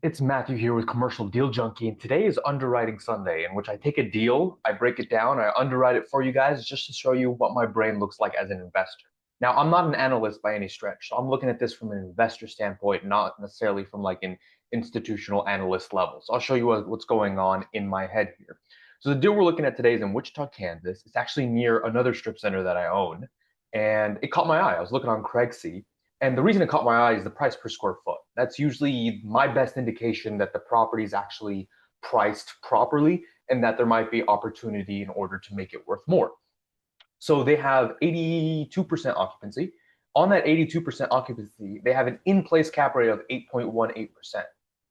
It's Matthew here with Commercial Deal Junkie, and today is Underwriting Sunday, in which I take a deal, I break it down, I underwrite it for you guys just to show you what my brain looks like as an investor. Now, I'm not an analyst by any stretch, so I'm looking at this from an investor standpoint, not necessarily from like an institutional analyst level. So I'll show you what's going on in my head here. So the deal we're looking at today is in Wichita, Kansas. It's actually near another strip center that I own, and it caught my eye. I was looking on Craigslist. And the reason it caught my eye is the price per square foot. That's usually my best indication that the property is actually priced properly and that there might be opportunity in order to make it worth more. So they have 82% occupancy. On that 82% occupancy, they have an in-place cap rate of 8.18%.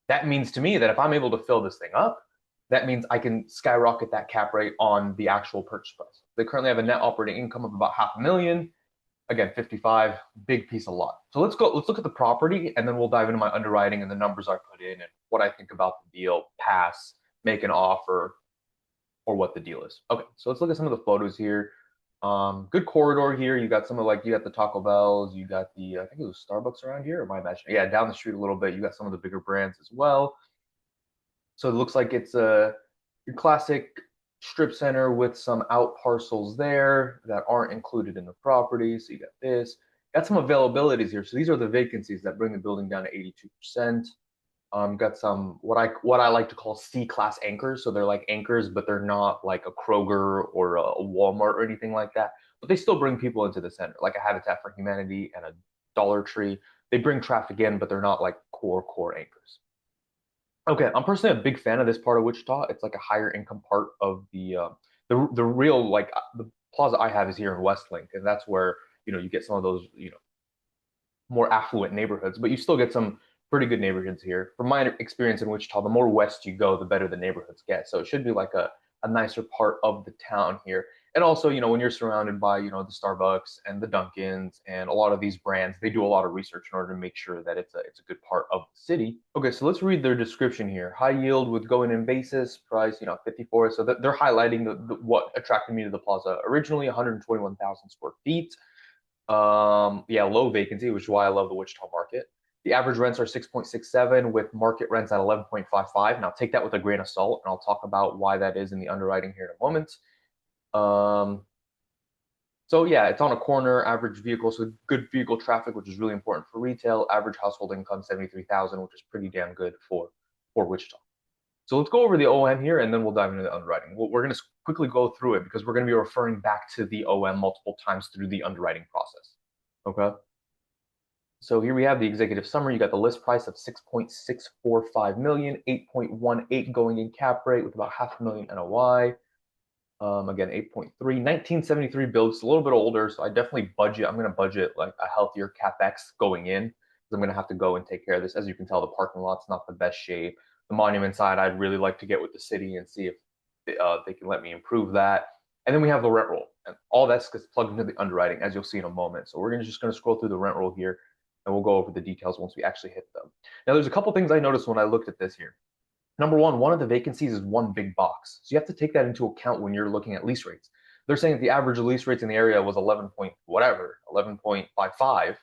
That means to me that if I'm able to fill this thing up, that means I can skyrocket that cap rate on the actual purchase price. They currently have a net operating income of about half a million. Again, 55, big piece of lot. So let's look at the property and then we'll dive into my underwriting and the numbers I put in and what I think about the deal, pass, make an offer, or what the deal is. Okay, so let's look at some of the photos here. Good corridor here. You got some of like you got the Taco Bells, you got the I think it was Starbucks around here, or am I imagining? Yeah, down the street a little bit, you got some of the bigger brands as well. So it looks like it's your classic strip center with some out parcels there that aren't included in the property. So you got this. Got some availabilities here. So these are the vacancies that bring the building down to 82%. Got some what I like to call C-class anchors. So they're like anchors, but they're not like a Kroger or a Walmart or anything like that. But they still bring people into the center, like a Habitat for Humanity and a Dollar Tree. They bring traffic in, but they're not like core anchors. Okay, I'm personally a big fan of this part of Wichita. It's like a higher income part of the real like the plaza I have is here in Westlink, and that's where you get some of those more affluent neighborhoods, but you still get some pretty good neighborhoods here. From my experience in Wichita, the more west you go, the better the neighborhoods get. So it should be like a nicer part of the town here. And also, when you're surrounded by, the Starbucks and the Dunkins and a lot of these brands, they do a lot of research in order to make sure that it's a good part of the city. Okay, so let's read their description here. High yield with going in basis, price, 54. So they're highlighting what attracted me to the plaza. Originally 121,000 square feet. Yeah, low vacancy, which is why I love the Wichita market. The average rents are 6.67 with market rents at 11.55. Now take that with a grain of salt, and I'll talk about why that is in the underwriting here in a moment. Um, so yeah, it's on a corner, average vehicle, so good vehicle traffic, which is really important for retail. Average household income 73,000, which is pretty damn good for Wichita. So let's go over the OM here, and then we'll dive into the underwriting. We're going to quickly go through it because we're going to be referring back to the OM multiple times through the underwriting process. Okay. So here we have the executive summary. You got the list price of 6.645 million, 8.18 going in cap rate with about half a million NOI. Again, 8.3, 1973 build. It's a little bit older, so I definitely budget. I'm going to budget like a healthier capex going in because I'm going to have to go and take care of this. As you can tell, the parking lot's not the best shape. The monument side, I'd really like to get with the city and see if they can let me improve that. And then we have the rent roll, and all that's gets plugged into the underwriting, as you'll see in a moment. So we're just going to scroll through the rent roll here, and we'll go over the details once we actually hit them. Now, there's a couple things I noticed when I looked at this here. Number one of the vacancies is one big box. So you have to take that into account when you're looking at lease rates. They're saying that the average lease rates in the area was 11 point whatever, 11.55.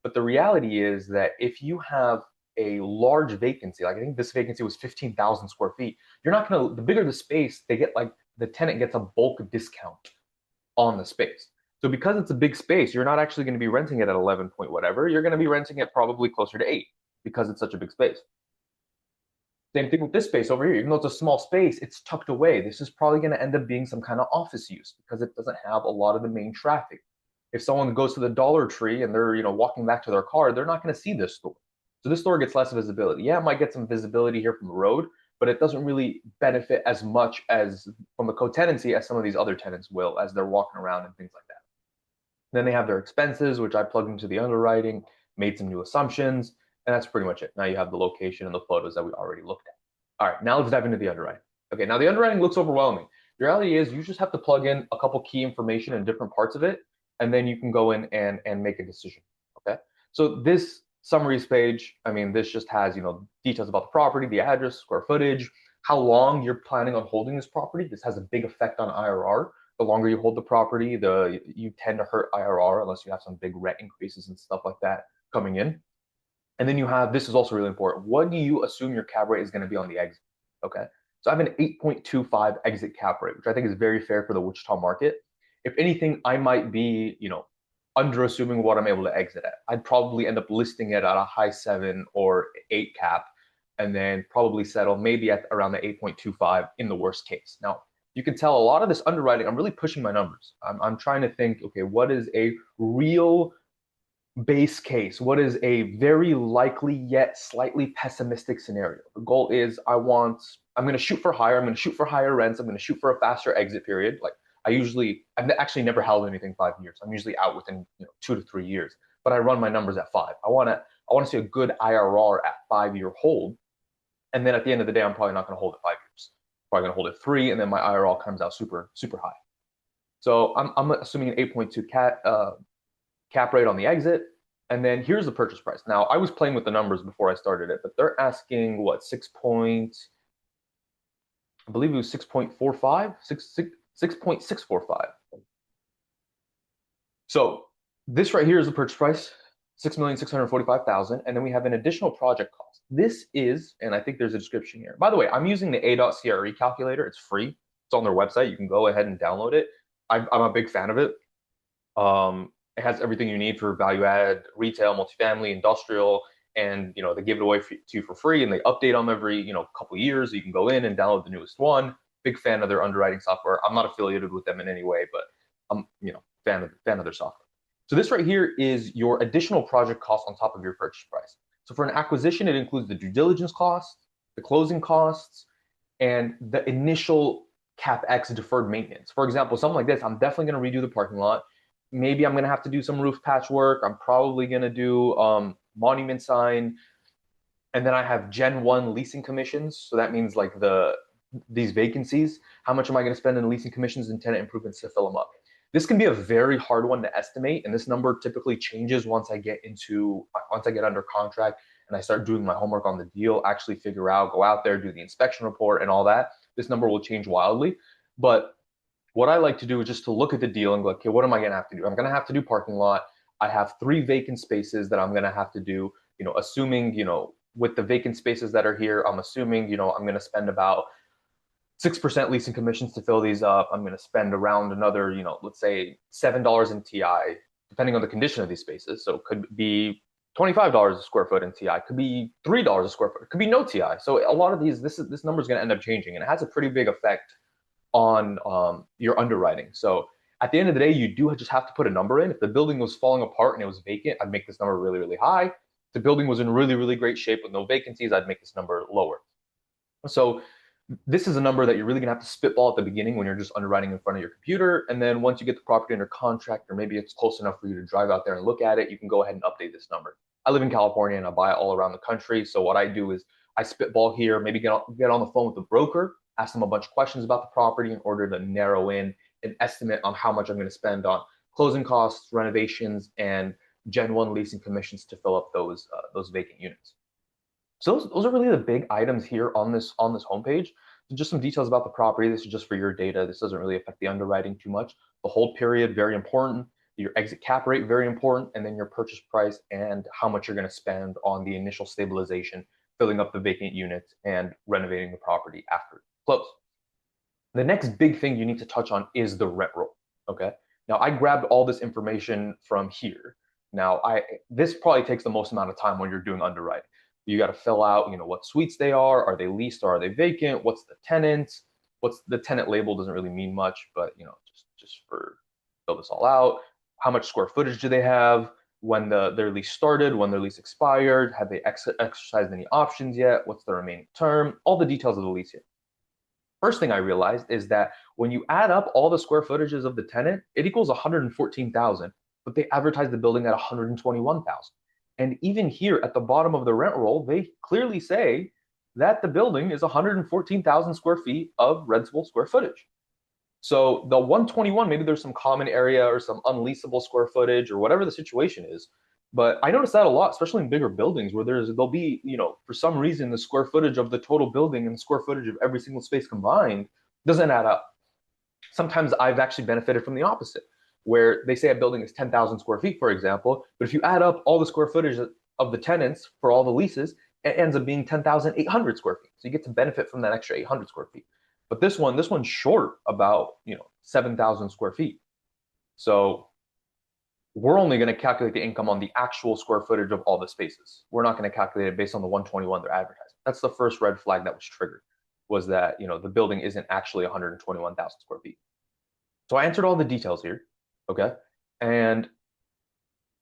But the reality is that if you have a large vacancy, like I think this vacancy was 15,000 square feet, you're not going to, the bigger the space, they get like the tenant gets a bulk discount on the space. So because it's a big space, you're not actually going to be renting it at 11 point whatever. You're going to be renting it probably closer to 8 because it's such a big space. Same thing with this space over here. Even though it's a small space, it's tucked away. This is probably going to end up being some kind of office use because it doesn't have a lot of the main traffic. If someone goes to the Dollar Tree and they're, walking back to their car, they're not going to see this store. So this store gets less visibility. Yeah, it might get some visibility here from the road, but it doesn't really benefit as much as from a co-tenancy as some of these other tenants will as they're walking around and things like that. Then they have their expenses, which I plugged into the underwriting, made some new assumptions, and that's pretty much it. Now you have the location and the photos that we already looked at. All right, now let's dive into the underwriting. Okay, now the underwriting looks overwhelming. The reality is you just have to plug in a couple key information in different parts of it, and then you can go in and make a decision. Okay, so this summaries page, I mean, this just has details about the property, the address, square footage, how long you're planning on holding this property. This has a big effect on IRR. The longer you hold the property, you tend to hurt IRR unless you have some big rent increases and stuff like that coming in. And then you have, this is also really important. What do you assume your cap rate is going to be on the exit? Okay. So I have an 8.25 exit cap rate, which I think is very fair for the Wichita market. If anything, I might be, under assuming what I'm able to exit at. I'd probably end up listing it at a high 7 or 8 cap, and then probably settle maybe at around the 8.25 in the worst case. Now, you can tell a lot of this underwriting, I'm really pushing my numbers. I'm trying to think, okay, what is a real base case? What is a very likely yet slightly pessimistic scenario? The goal is I'm going to shoot for higher. I'm going to shoot for higher rents. I'm going to shoot for a faster exit period. Like I've actually never held anything 5 years. I'm usually out within 2 to 3 years, but I run my numbers at five. I want to see a good IRR at 5 year hold. And then at the end of the day, I'm probably not going to hold it 5 years. Probably going to hold it three. And then my IRR comes out super, super high. So I'm assuming an 8.2 cap rate on the exit. And then here's the purchase price. Now, I was playing with the numbers before I started it, but they're asking what, I believe it was 6.45, 6.645. So this right here is the purchase price, 6,645,000, and then we have an additional project cost. This is, and I think there's a description here. By the way, I'm using the A.CRE calculator. It's free. It's on their website. You can go ahead and download it. I'm a big fan of it. It has everything you need for value add, retail, multifamily, industrial, and they give it away to you for free, and they update them every couple of years. So you can go in and download the newest one. Big fan of their underwriting software. I'm not affiliated with them in any way, but I'm fan of their software. So this right here is your additional project cost on top of your purchase price. So for an acquisition, it includes the due diligence costs, the closing costs, and the initial CapEx deferred maintenance. For example, something like this, I'm definitely going to redo the parking lot. Maybe I'm going to have to do some roof patch work. I'm probably going to do monument sign. And then I have Gen 1 leasing commissions. So that means like these vacancies. How much am I going to spend in leasing commissions and tenant improvements to fill them up? This can be a very hard one to estimate. And this number typically changes once I get under contract and I start doing my homework on the deal, actually go out there, do the inspection report and all that. This number will change wildly. But what I like to do is just to look at the deal and go, okay, what am I going to have to do? I'm going to have to do parking lot. I have 3 vacant spaces that I'm going to have to do, assuming, with the vacant spaces that are here, I'm assuming, I'm going to spend about 6% leasing commissions to fill these up. I'm going to spend around another, let's say $7 in TI, depending on the condition of these spaces. So it could be $25 a square foot in TI, could be $3 a square foot, it could be no TI. So a lot of these, this number is going to end up changing, and it has a pretty big effect on your underwriting. So at the end of the day, you do just have to put a number in. If the building was falling apart and it was vacant, I'd make this number really, really high. If the building was in really, really great shape with no vacancies, I'd make this number lower. So this is a number that you're really going to have to spitball at the beginning when you're just underwriting in front of your computer. And then once you get the property under contract, or maybe it's close enough for you to drive out there and look at it, you can go ahead and update this number. I live in California and I buy it all around the country. So what I do is I spitball here, maybe get on the phone with the broker, ask them a bunch of questions about the property in order to narrow in an estimate on how much I'm going to spend on closing costs, renovations, and Gen 1 leasing commissions to fill up those vacant units. So those are really the big items here on this homepage. So just some details about the property. This is just for your data. This doesn't really affect the underwriting too much. The hold period, very important. Your exit cap rate, very important. And then your purchase price and how much you're going to spend on the initial stabilization, filling up the vacant units, and renovating the property after close. The next big thing you need to touch on is the rent roll. Okay. Now I grabbed all this information from here. Now this probably takes the most amount of time when you're doing underwriting. You got to fill out, what suites they are they leased or are they vacant? What's the tenant? What's the tenant label? Doesn't really mean much, but just for fill this all out. How much square footage do they have? When their lease started? When their lease expired? Have they exercised any options yet? What's the remaining term? All the details of the lease here. First thing I realized is that when you add up all the square footages of the tenant, it equals 114,000, but they advertise the building at 121,000. And even here at the bottom of the rent roll, they clearly say that the building is 114,000 square feet of rentable square footage. So the 121, maybe there's some common area or some unleasable square footage or whatever the situation is. But I notice that a lot, especially in bigger buildings where there'll be, for some reason, the square footage of the total building and the square footage of every single space combined doesn't add up. Sometimes I've actually benefited from the opposite, where they say a building is 10,000 square feet, for example, but if you add up all the square footage of the tenants for all the leases, it ends up being 10,800 square feet. So you get to benefit from that extra 800 square feet. But this one's short about 7,000 square feet. So we're only going to calculate the income on the actual square footage of all the spaces. We're not going to calculate it based on the 121 they're advertising. That's the first red flag that was triggered, was that the building isn't actually 121,000 square feet. So I answered all the details here, okay? And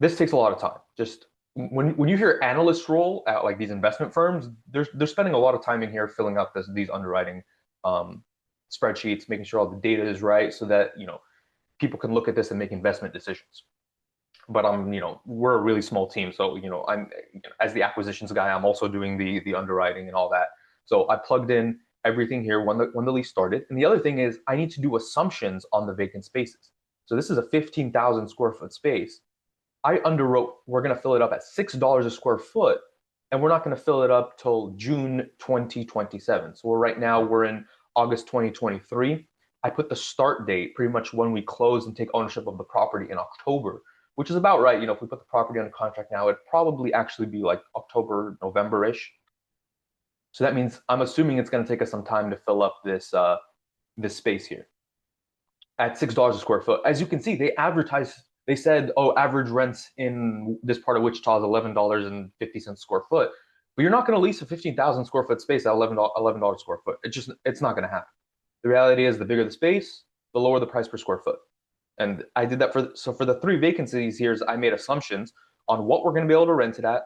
this takes a lot of time. Just when you hear analyst role at like these investment firms, they're spending a lot of time in here filling out these underwriting spreadsheets, making sure all the data is right, so that people can look at this and make investment decisions. But we're a really small team, so I'm as the acquisitions guy, I'm also doing the underwriting and all that. So I plugged in everything here when the lease started. And the other thing is I need to do assumptions on the vacant spaces. So this is a 15,000 square foot space. I underwrote we're going to fill it up at $6 a square foot, and we're not going to fill it up till June 2027. So right now we're in August 2023. I put the start date pretty much when we close and take ownership of the property in October, which is about right. If we put the property under contract now, it'd probably actually be like October, November-ish. So that means I'm assuming it's going to take us some time to fill up this space here at $6 a square foot. As you can see, they said, oh, average rents in this part of Wichita is $11.50 a square foot. But you're not going to lease a 15,000 square foot space at $11 a square foot. It's not going to happen. The reality is the bigger the space, the lower the price per square foot. And I did that for the 3 vacancies here, I made assumptions on what we're going to be able to rent it at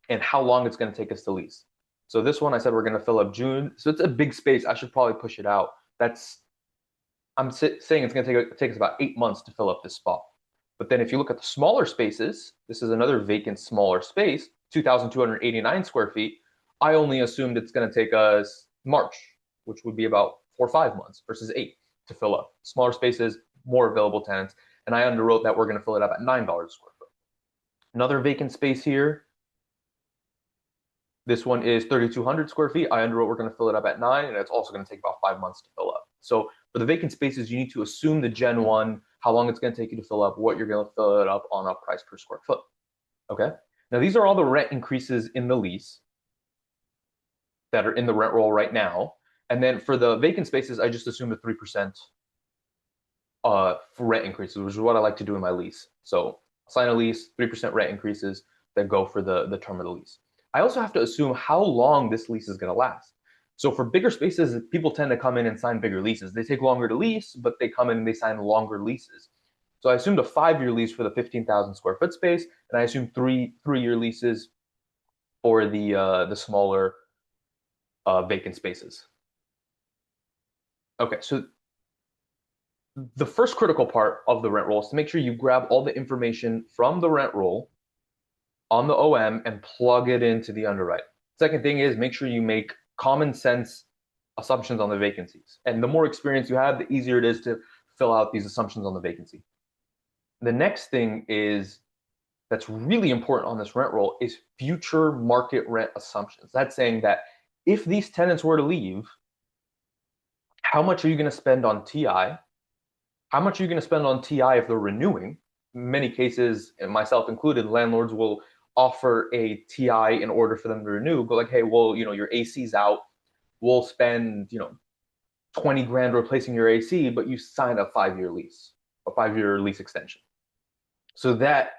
and how long it's going to take us to lease. So this one I said we're going to fill up June. So it's a big space. I should probably push it out. I'm saying it's going to take us about 8 months to fill up this spot. But then if you look at the smaller spaces, this is another vacant smaller space, 2,289 square feet. I only assumed it's going to take us March, which would be about 4 or 5 months versus 8 to fill up. Smaller spaces, more available tenants. And I underwrote that we're going to fill it up at $9 a square foot. Another vacant space here. This one is 3,200 square feet. I underwrote we're going to fill it up at 9, and it's also going to take about 5 months to fill up. So for the vacant spaces, you need to assume the Gen 1, how long it's going to take you to fill up, what you're going to fill it up on a price per square foot. Okay. Now these are all the rent increases in the lease that are in the rent roll right now. And then for the vacant spaces, I just assumed a 3% for rent increases, which is what I like to do in my lease. So sign a lease, 3% rent increases that go for the term of the lease. I also have to assume how long this lease is going to last. So for bigger spaces, people tend to come in and sign bigger leases. They take longer to lease, but they come in and they sign longer leases. So I assumed a 5-year lease for the 15,000 square foot space, and I assumed three-year leases for the smaller vacant spaces. Okay, so the first critical part of the rent roll is to make sure you grab all the information from the rent roll on the OM and plug it into the underwrite. Second thing is make sure you make common sense assumptions on the vacancies. And the more experience you have, the easier it is to fill out these assumptions on the vacancy. The next thing is that's really important on this rent roll is future market rent assumptions. That's saying that if these tenants were to leave, how much are you going to spend on TI? How much are you going to spend on TI if they're renewing? In many cases, and myself included, landlords will offer a TI in order for them to renew. Go like, hey, well, your AC's out. We'll spend, 20 grand replacing your AC, but you sign a 5-year lease, a 5-year lease extension. So that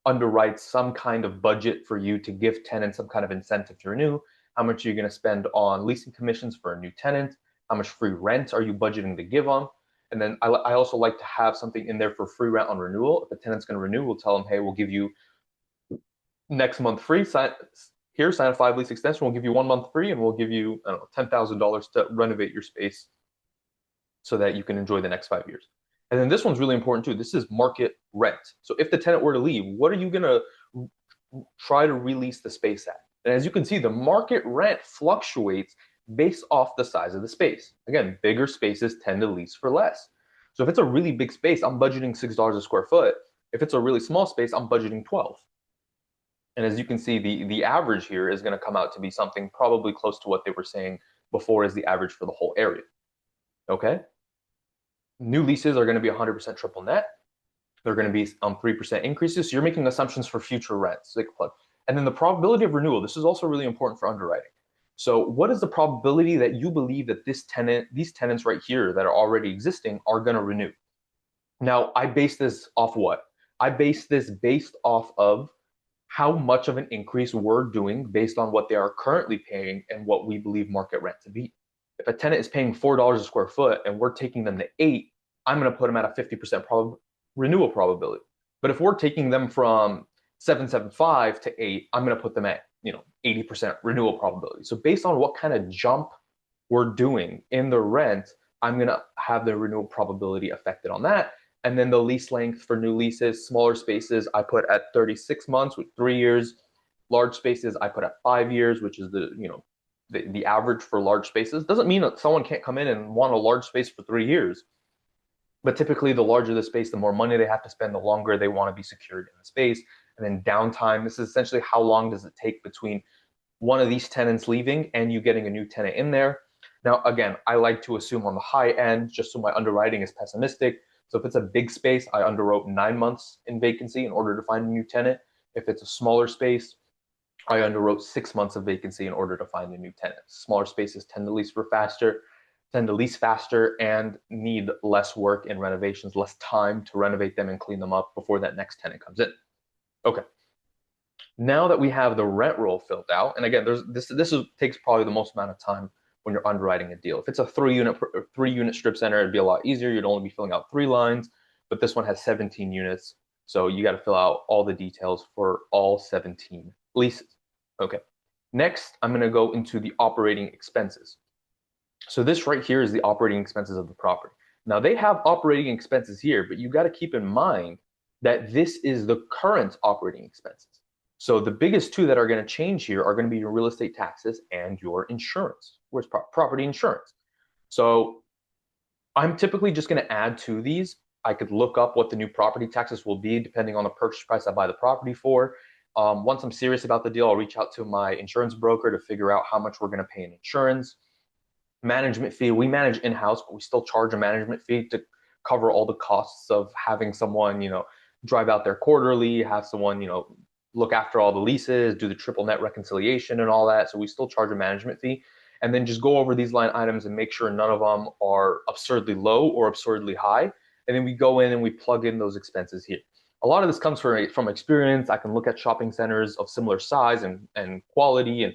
underwrites some kind of budget for you to give tenants some kind of incentive to renew. How much are you going to spend on leasing commissions for a new tenant? How much free rent are you budgeting to give them? And then I also like to have something in there for free rent on renewal. If the tenant's going to renew, we'll tell them, hey, we'll give you next month free. Sign a 5 lease extension. We'll give you 1 month free, and we'll give you $10,000 to renovate your space so that you can enjoy the next 5 years. And then this one's really important too. This is market rent. So if the tenant were to leave, what are you going to try to release the space at? And as you can see, the market rent fluctuates based off the size of the space. Again, bigger spaces tend to lease for less. So if it's a really big space, I'm budgeting $6 a square foot. If it's a really small space, I'm budgeting 12. And as you can see, the average here is going to come out to be something probably close to what they were saying before as the average for the whole area. Okay? New leases are going to be 100% triple net. They're going to be 3% increases. So you're making assumptions for future rents. Like, And then the probability of renewal. This is also really important for underwriting. So what is the probability that you believe that these tenants right here that are already existing are going to renew? Now, I base this off what? I base this based off of how much of an increase we're doing based on what they are currently paying and what we believe market rent to be. If a tenant is paying $4 a square foot and we're taking them to 8, I'm going to put them at a 50% renewal probability. But if we're taking them from 7.75 to 8, I'm going to put them at 80% renewal probability. So based on what kind of jump we're doing in the rent, I'm going to have the renewal probability affected on that. And then the lease length for new leases, smaller spaces, I put at 36 months with 3 years. Large spaces, I put at 5 years, which is the average for large spaces. Doesn't mean that someone can't come in and want a large space for 3 years. But typically, the larger the space, the more money they have to spend, the longer they want to be secured in the space. And then downtime, this is essentially how long does it take between one of these tenants leaving and you getting a new tenant in there. Now, again, I like to assume on the high end, just so my underwriting is pessimistic. So if it's a big space, I underwrote 9 months in vacancy in order to find a new tenant. If it's a smaller space, I underwrote 6 months of vacancy in order to find a new tenant. Smaller spaces tend to lease faster and need less work in renovations, less time to renovate them and clean them up before that next tenant comes in. Okay. Now that we have the rent roll filled out, and again, takes probably the most amount of time when you're underwriting a deal. If it's a three unit strip center, it'd be a lot easier. You'd only be filling out 3 lines, but this one has 17 units, so you got to fill out all the details for all 17 leases. Okay. Next, I'm going to go into the operating expenses. So this right here is the operating expenses of the property. Now they have operating expenses here, but you got to keep in mind that this is the current operating expenses. So the biggest two that are going to change here are going to be your real estate taxes and your insurance. Where's property insurance? So I'm typically just going to add to these. I could look up what the new property taxes will be depending on the purchase price I buy the property for. Once I'm serious about the deal, I'll reach out to my insurance broker to figure out how much we're going to pay in insurance. Management fee, we manage in-house, but we still charge a management fee to cover all the costs of having someone, drive out there quarterly, have someone, look after all the leases, do the triple net reconciliation and all that. So we still charge a management fee, and then just go over these line items and make sure none of them are absurdly low or absurdly high. And then we go in and we plug in those expenses here. A lot of this comes from experience. I can look at shopping centers of similar size and quality and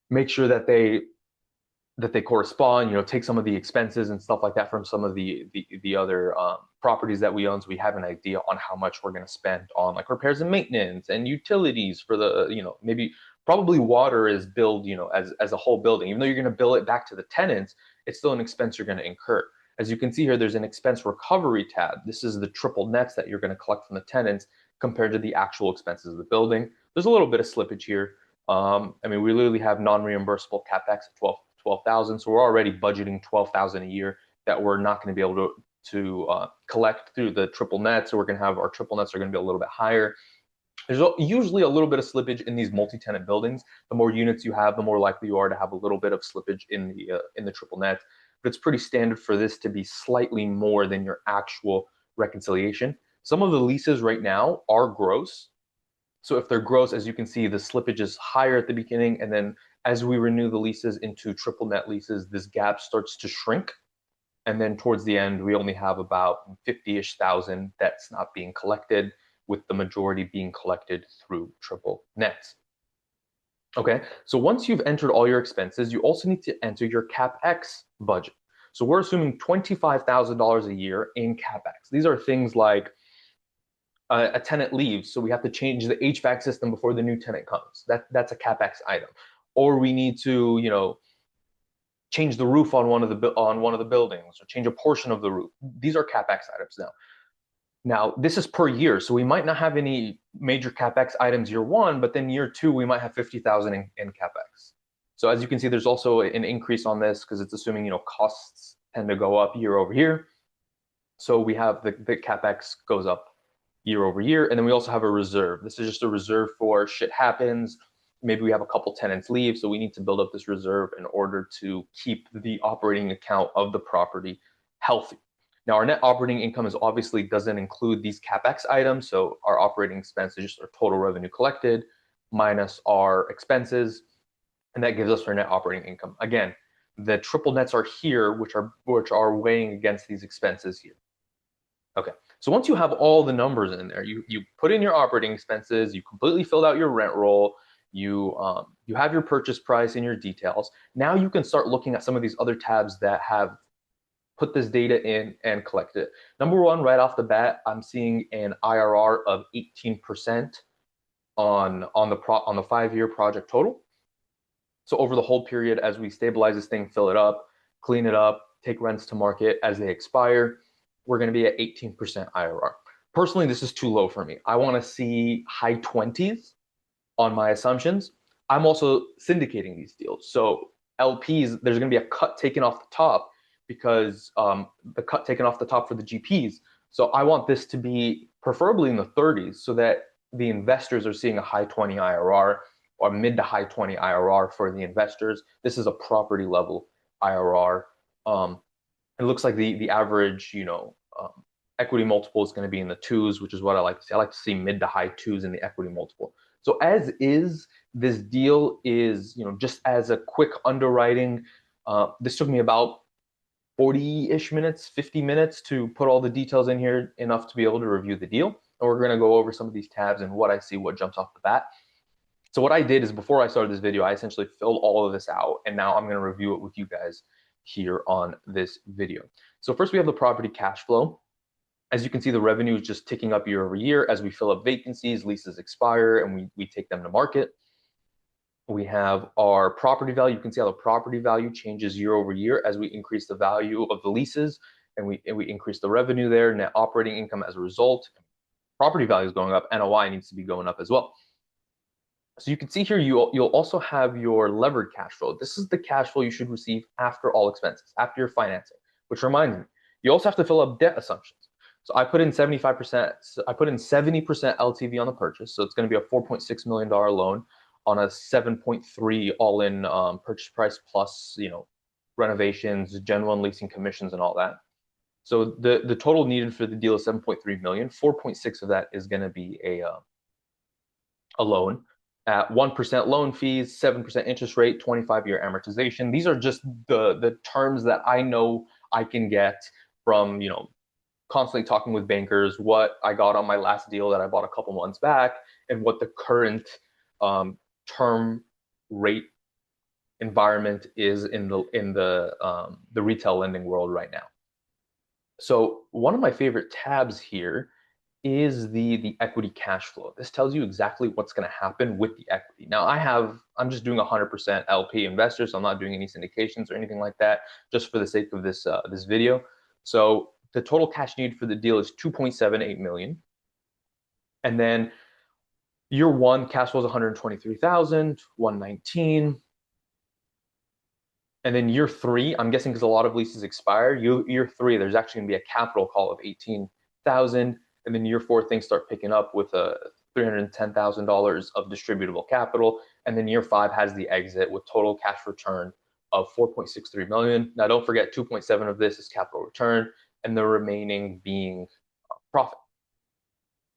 make sure that they correspond, take some of the expenses and stuff like that from some of the other properties that we own, so we have an idea on how much we're going to spend on like repairs and maintenance and utilities for the, maybe probably water is billed, as a whole building. Even though you're going to bill it back to the tenants, it's still an expense you're going to incur. As you can see here, there's an expense recovery tab. This is the triple nets that you're going to collect from the tenants compared to the actual expenses of the building. There's a little bit of slippage here. We literally have non-reimbursable capex at 12,000, so we're already budgeting 12,000 a year that we're not going to be able to collect through the triple nets. So we're going to have our triple nets are going to be a little bit higher. There's usually a little bit of slippage in these multi-tenant buildings. The more units you have, the more likely you are to have a little bit of slippage in the triple net. But it's pretty standard for this to be slightly more than your actual reconciliation. Some of the leases right now are gross. So if they're gross, as you can see, the slippage is higher at the beginning, and then as we renew the leases into triple net leases, this gap starts to shrink. And then towards the end, we only have about 50-ish thousand that's not being collected, with the majority being collected through triple nets. Okay, so once you've entered all your expenses, you also need to enter your CapEx budget. So we're assuming $25,000 a year in CapEx. These are things like a tenant leaves, so we have to change the HVAC system before the new tenant comes. That's a CapEx item. Or we need to, change the roof on one of the buildings, or change a portion of the roof. These are CapEx items now. Now, this is per year, so we might not have any major CapEx items year one, but then year two, we might have 50,000 in CapEx. So as you can see, there's also an increase on this because it's assuming, costs tend to go up year over year. So we have the CapEx goes up year over year. And then we also have a reserve. This is just a reserve for shit happens. Maybe we have a couple tenants leave, so we need to build up this reserve in order to keep the operating account of the property healthy. Now, our net operating income obviously doesn't include these CapEx items, so our operating expense is just our total revenue collected minus our expenses, and that gives us our net operating income. Again, the triple nets are here, which are weighing against these expenses here. Okay, so once you have all the numbers in there, you put in your operating expenses, you completely filled out your rent roll, you have your purchase price and your details. Now you can start looking at some of these other tabs that have put this data in and collect it. Number one, right off the bat, I'm seeing an IRR of 18% on the 5-year project total. So over the whole period, as we stabilize this thing, fill it up, clean it up, take rents to market as they expire, we're going to be at 18% IRR. Personally, this is too low for me. I want to see high 20s on my assumptions. I'm also syndicating these deals. So LPs, there's going to be a cut taken off the top because the cut taken off the top for the GPs. So I want this to be preferably in the 30s so that the investors are seeing a high 20 IRR or mid to high 20 IRR for the investors. This is a property level IRR. It looks like the average, equity multiple is going to be in the twos, which is what I like to see. I like to see mid to high twos in the equity multiple. So as is, this deal is, just as a quick underwriting, this took me about 40-ish minutes, 50 minutes to put all the details in here, enough to be able to review the deal. And we're going to go over some of these tabs and what I see, what jumps off the bat. So what I did is before I started this video, I essentially filled all of this out, and now I'm going to review it with you guys here on this video. So first we have the property cash flow. As you can see, the revenue is just ticking up year over year as we fill up vacancies, leases expire, and we take them to market. We have our property value. You can see how the property value changes year over year as we increase the value of the leases and we increase the revenue there, net operating income as a result. Property value is going up, NOI needs to be going up as well. So you can see here, you'll also have your levered cash flow. This is the cash flow you should receive after all expenses, after your financing, which reminds me, you also have to fill up debt assumptions. So I put in 75%, I put in 70% LTV on the purchase. So it's going to be a $4.6 million loan on a 7.3 all-in purchase price plus, renovations, general and leasing commissions and all that. So the total needed for the deal is 7.3 million. 4.6 of that is going to be a loan at 1% loan fees, 7% interest rate, 25-year amortization. These are just the terms that I know I can get from, constantly talking with bankers, what I got on my last deal that I bought a couple months back, and what the current term rate environment is in the retail lending world right now. So one of my favorite tabs here is the equity cash flow. This tells you exactly what's going to happen with the equity. Now I'm just doing 100% LP investors, so I'm not doing any syndications or anything like that, just for the sake of this video. So the total cash need for the deal is 2.78 million. And then year one cash flow is 123,000, 119. And then year three, I'm guessing because a lot of leases expire, year three, there's actually going to be a capital call of 18,000. And then year four, things start picking up with a $310,000 of distributable capital. And then year five has the exit with total cash return of 4.63 million. Now, don't forget 2.7 of this is capital return and the remaining being profit.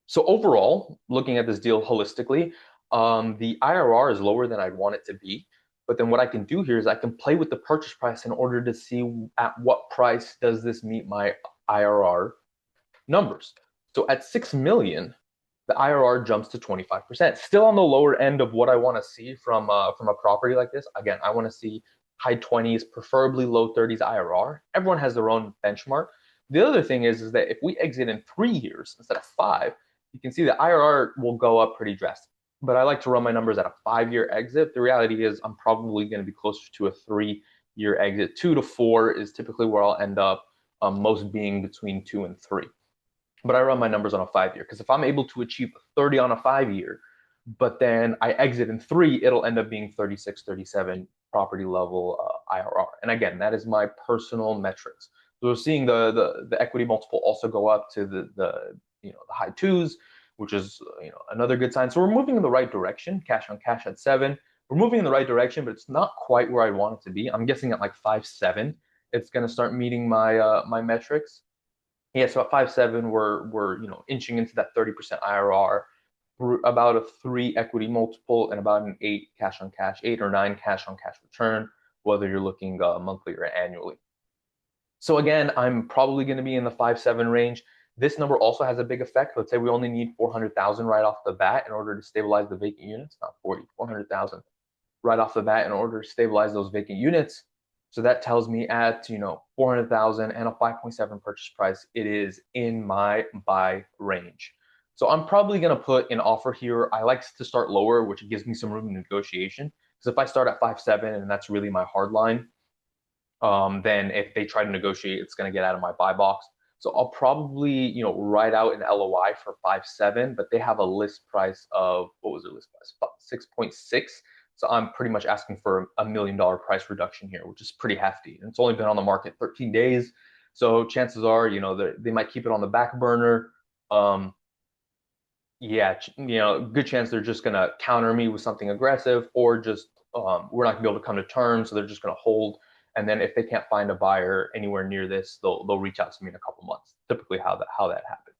So overall, looking at this deal holistically, the IRR is lower than I'd want it to be. But then what I can do here is I can play with the purchase price in order to see at what price does this meet my IRR numbers. So at 6 million, the IRR jumps to 25%. Still on the lower end of what I want to see from a property like this. Again, I want to see high 20s, preferably low 30s IRR. Everyone has their own benchmark. The other thing is that if we exit in 3 years instead of 5, you can see the IRR will go up pretty drastically. But I like to run my numbers at a 5-year exit. The reality is I'm probably going to be closer to a 3-year exit. 2 to 4 is typically where I'll end up, most being between 2 and 3. But I run my numbers on a 5-year because if I'm able to achieve 30 on a 5-year, but then I exit in 3, it'll end up being 36, 37 property level IRR. And again, that is my personal metrics. So we're seeing the equity multiple also go up to the high 2s, which is another good sign. So we're moving in the right direction. Cash on cash at 7. We're moving in the right direction, but it's not quite where I want it to be. I'm guessing at like 5.7, it's going to start meeting my my metrics. Yeah, so at 5.7, we're inching into that 30% IRR about a 3 equity multiple and about an 8 cash on cash, 8 or 9 cash on cash return, whether you're looking monthly or annually. So again, I'm probably going to be in the 5-7 range. This number also has a big effect. Let's say we only need 400,000 right off the bat in order to stabilize the vacant units, not 400,000 right off the bat in order to stabilize those vacant units. So that tells me at 400,000 and a 5.7 purchase price, it is in my buy range. So I'm probably going to put an offer here. I like to start lower, which gives me some room in negotiation. Because if I start at 5.7 and that's really my hard line, then if they try to negotiate, it's going to get out of my buy box. So I'll probably, write out an LOI for 5.7, but they have a list price of, what was their list price? 6.6. So I'm pretty much asking for $1 million price reduction here, which is pretty hefty. And it's only been on the market 13 days. So chances are, they might keep it on the back burner. Yeah, good chance they're just gonna counter me with something aggressive, or just we're not gonna be able to come to terms, so they're just gonna hold. And then if they can't find a buyer anywhere near this, they'll reach out to me in a couple months. Typically, how that happens.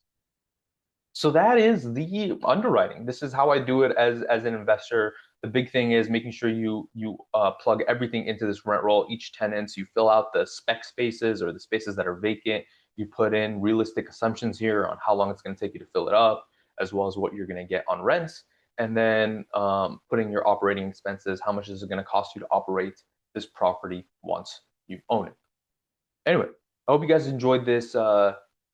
So that is the underwriting. This is how I do it as an investor. The big thing is making sure you plug everything into this rent roll, each tenant. So you fill out the spec spaces or the spaces that are vacant. You put in realistic assumptions here on how long it's going to take you to fill it up, as well as what you're going to get on rents. And then putting your operating expenses. How much is it going to cost you to operate this property once you own it? Anyway, I hope you guys enjoyed this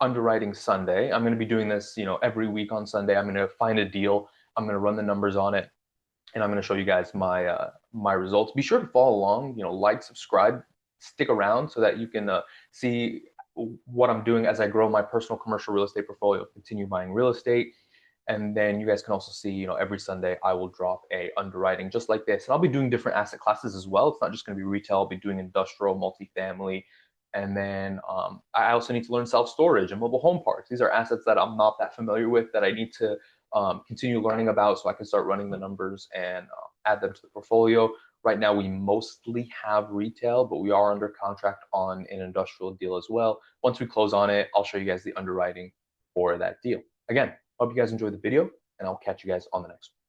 underwriting Sunday. I'm going to be doing this, every week on Sunday. I'm going to find a deal. I'm going to run the numbers on it, and I'm going to show you guys my results. Be sure to follow along. Like, subscribe, stick around so that you can see what I'm doing as I grow my personal commercial real estate portfolio. Continue buying real estate. And then you guys can also see, every Sunday I will drop a underwriting just like this. And I'll be doing different asset classes as well. It's not just going to be retail. I'll be doing industrial, multifamily. And then I also need to learn self-storage and mobile home parks. These are assets that I'm not that familiar with that I need to continue learning about so I can start running the numbers and add them to the portfolio. Right now, we mostly have retail, but we are under contract on an industrial deal as well. Once we close on it, I'll show you guys the underwriting for that deal. Again, hope you guys enjoyed the video, and I'll catch you guys on the next one.